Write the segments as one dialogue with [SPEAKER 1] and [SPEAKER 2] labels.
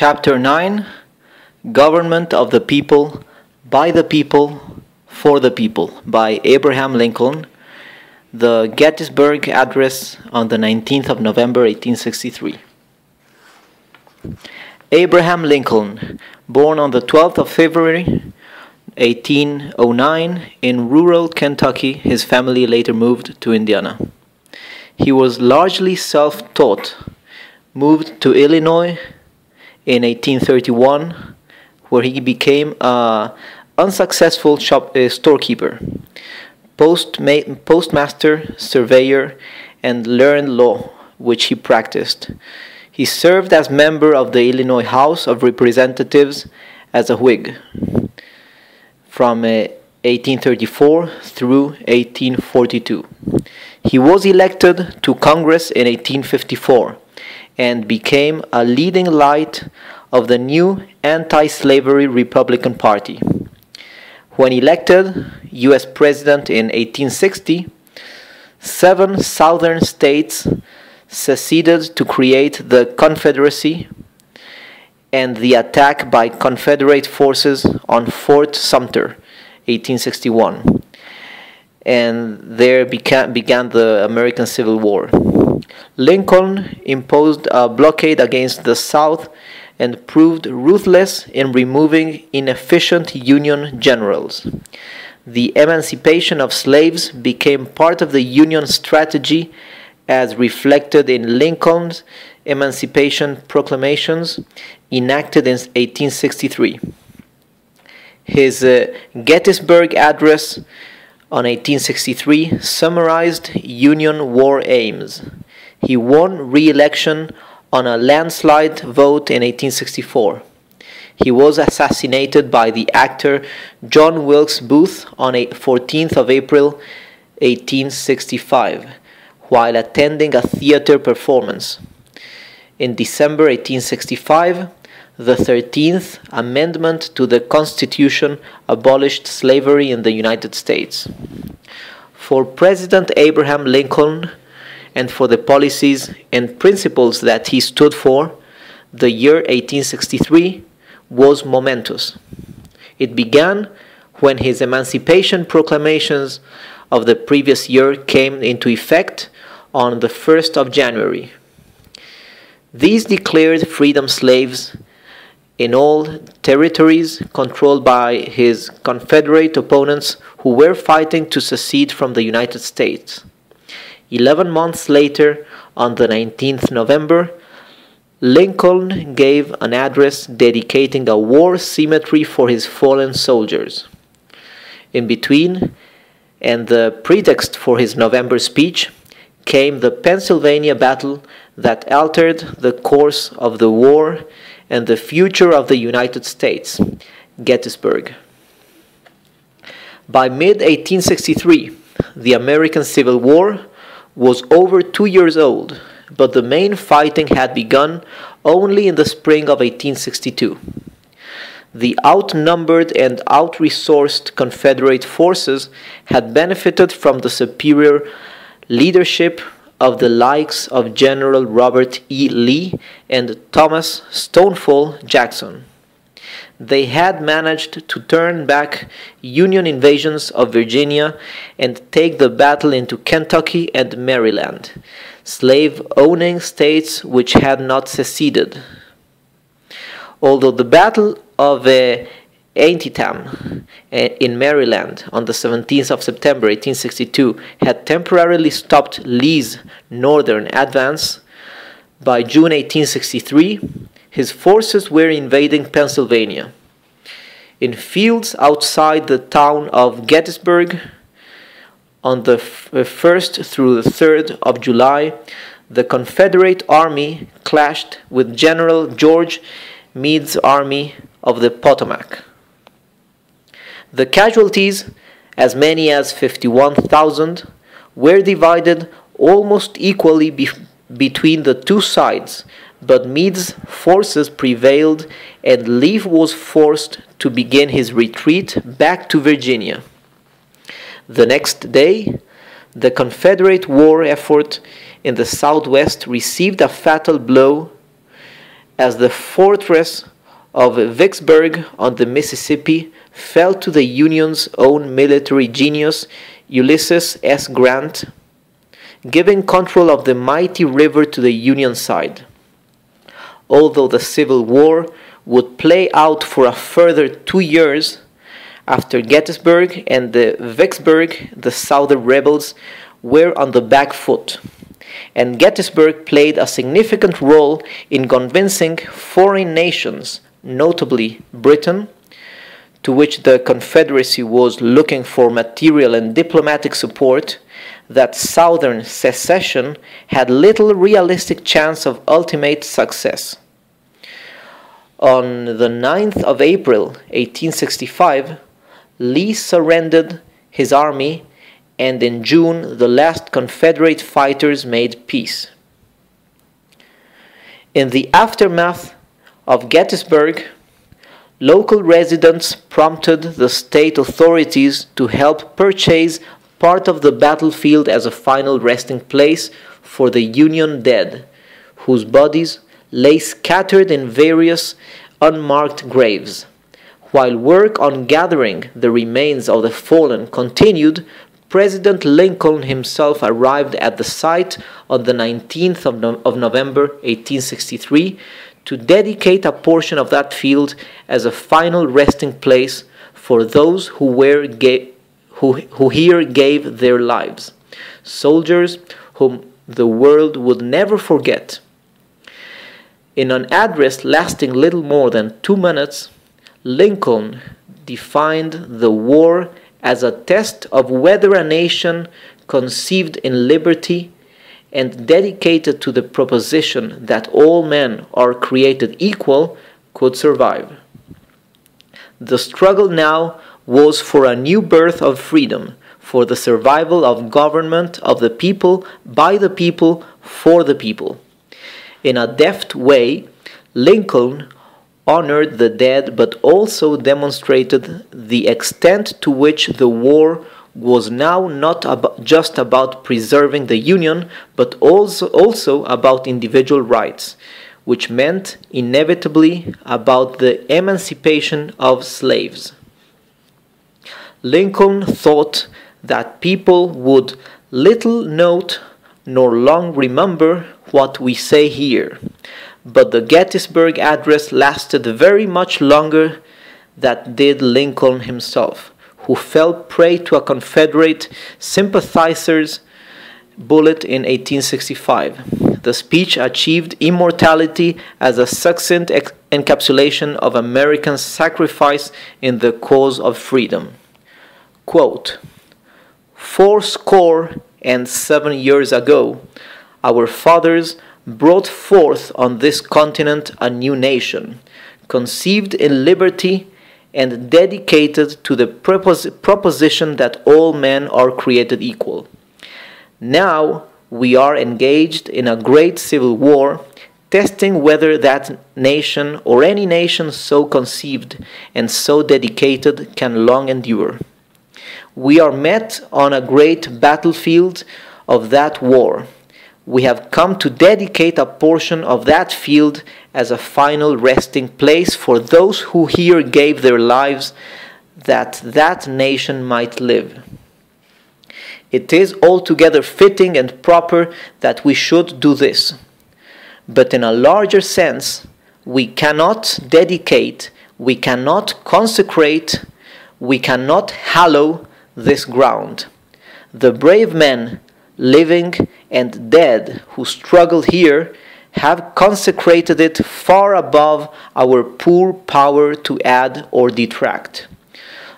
[SPEAKER 1] Chapter 9, Government of the People, by the People, for the People, by Abraham Lincoln, the Gettysburg Address on the 19th of November, 1863. Abraham Lincoln, born on the 12th of February, 1809, in rural Kentucky. His family later moved to Indiana. He was largely self-taught, moved to Illinois in 1831, where he became an unsuccessful storekeeper, postmaster, surveyor, and learned law, which he practiced. He served as member of the Illinois House of Representatives as a Whig from 1834 through 1842. He was elected to Congress in 1854 and became a leading light of the new anti-slavery Republican Party. When elected U.S. President in 1860, 7 southern states seceded to create the Confederacy, and the attack by Confederate forces on Fort Sumter, 1861. And there began the American Civil War. Lincoln imposed a blockade against the South and proved ruthless in removing inefficient Union generals. The emancipation of slaves became part of the Union strategy as reflected in Lincoln's Emancipation Proclamations enacted in 1863. His Gettysburg Address on 1863 summarized Union war aims. He won re-election on a landslide vote in 1864. He was assassinated by the actor John Wilkes Booth on 14th of April, 1865, while attending a theater performance. In December 1865, the 13th Amendment to the Constitution abolished slavery in the United States. For President Abraham Lincoln, and for the policies and principles that he stood for, the year 1863 was momentous. It began when his Emancipation Proclamations of the previous year came into effect on the 1st of January. These declared freedom slaves in all territories controlled by his Confederate opponents who were fighting to secede from the United States. 11 months later, on the 19th November, Lincoln gave an address dedicating a war cemetery for his fallen soldiers. In between, and the pretext for his November speech, came the Pennsylvania battle that altered the course of the war and the future of the United States, Gettysburg. By mid-1863, the American Civil War was over 2 years old, but the main fighting had begun only in the spring of 1862. The outnumbered and out-resourced Confederate forces had benefited from the superior leadership of the likes of General Robert E. Lee and Thomas Stonewall Jackson. They had managed to turn back Union invasions of Virginia and take the battle into Kentucky and Maryland, slave-owning states which had not seceded. Although the Battle of Antietam in Maryland on the 17th of September 1862 had temporarily stopped Lee's northern advance, by June 1863 his forces were invading Pennsylvania. In fields outside the town of Gettysburg, on the 1st through the 3rd of July, the Confederate Army clashed with General George Meade's Army of the Potomac. The casualties, as many as 51,000, were divided almost equally between the two sides, but Meade's forces prevailed and Lee was forced to begin his retreat back to Virginia. The next day, the Confederate war effort in the Southwest received a fatal blow as the fortress of Vicksburg on the Mississippi fell to the Union's own military genius, Ulysses S. Grant, giving control of the mighty river to the Union side. Although the Civil War would play out for a further 2 years, after Gettysburg and the Vicksburg, the Southern rebels were on the back foot, and Gettysburg played a significant role in convincing foreign nations, notably Britain, to which the Confederacy was looking for material and diplomatic support, that Southern secession had little realistic chance of ultimate success. On the 9th of April, 1865, Lee surrendered his army, and in June the last Confederate fighters made peace. In the aftermath of Gettysburg, local residents prompted the state authorities to help purchase part of the battlefield as a final resting place for the Union dead, whose bodies lay scattered in various unmarked graves. While work on gathering the remains of the fallen continued, President Lincoln himself arrived at the site on the 19th of November 1863 to dedicate a portion of that field as a final resting place for those who here gave their lives, soldiers whom the world would never forget. In an address lasting little more than 2 minutes, Lincoln defined the war as a test of whether a nation conceived in liberty and dedicated to the proposition that all men are created equal could survive. The struggle now was for a new birth of freedom, for the survival of government of the people, by the people, for the people. In a deft way, Lincoln honored the dead, but also demonstrated the extent to which the war was now not just about preserving the Union, but also about individual rights, which meant inevitably about the emancipation of slaves. Lincoln thought that people would little note nor long remember what we say here, but the Gettysburg Address lasted very much longer than did Lincoln himself, who fell prey to a Confederate sympathizer's bullet in 1865. The speech achieved immortality as a succinct encapsulation of American sacrifice in the cause of freedom. Quote, 87 years ago, our fathers brought forth on this continent a new nation, conceived in liberty and dedicated to the proposition that all men are created equal. Now we are engaged in a great civil war, testing whether that nation or any nation so conceived and so dedicated can long endure. We are met on a great battlefield of that war. We have come to dedicate a portion of that field as a final resting place for those who here gave their lives that that nation might live. It is altogether fitting and proper that we should do this. But in a larger sense, we cannot dedicate, we cannot consecrate, we cannot hallow this ground. The brave men, living and dead, who struggled here, have consecrated it far above our poor power to add or detract.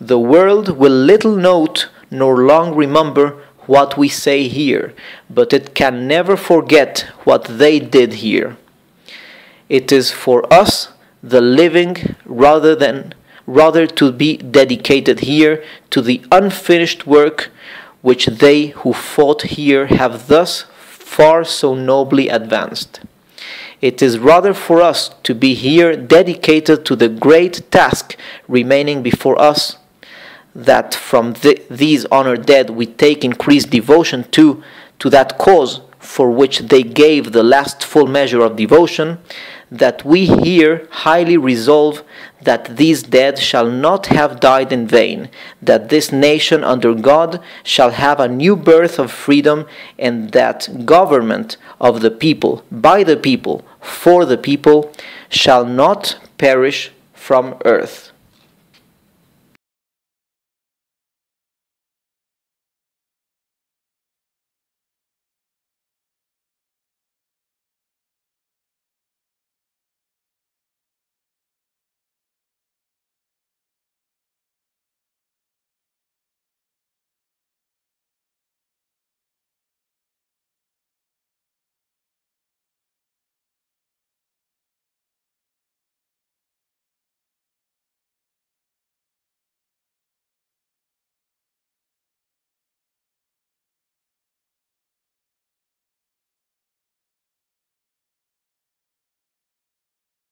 [SPEAKER 1] The world will little note nor long remember what we say here, but it can never forget what they did here. It is for us, the living, rather to be dedicated here to the unfinished work which they who fought here have thus far so nobly advanced. It is rather for us to be here dedicated to the great task remaining before us, that from these honored dead we take increased devotion to that cause for which they gave the last full measure of devotion, that we here highly resolve that these dead shall not have died in vain, that this nation under God shall have a new birth of freedom, and that government of the people, by the people, for the people, shall not perish from earth.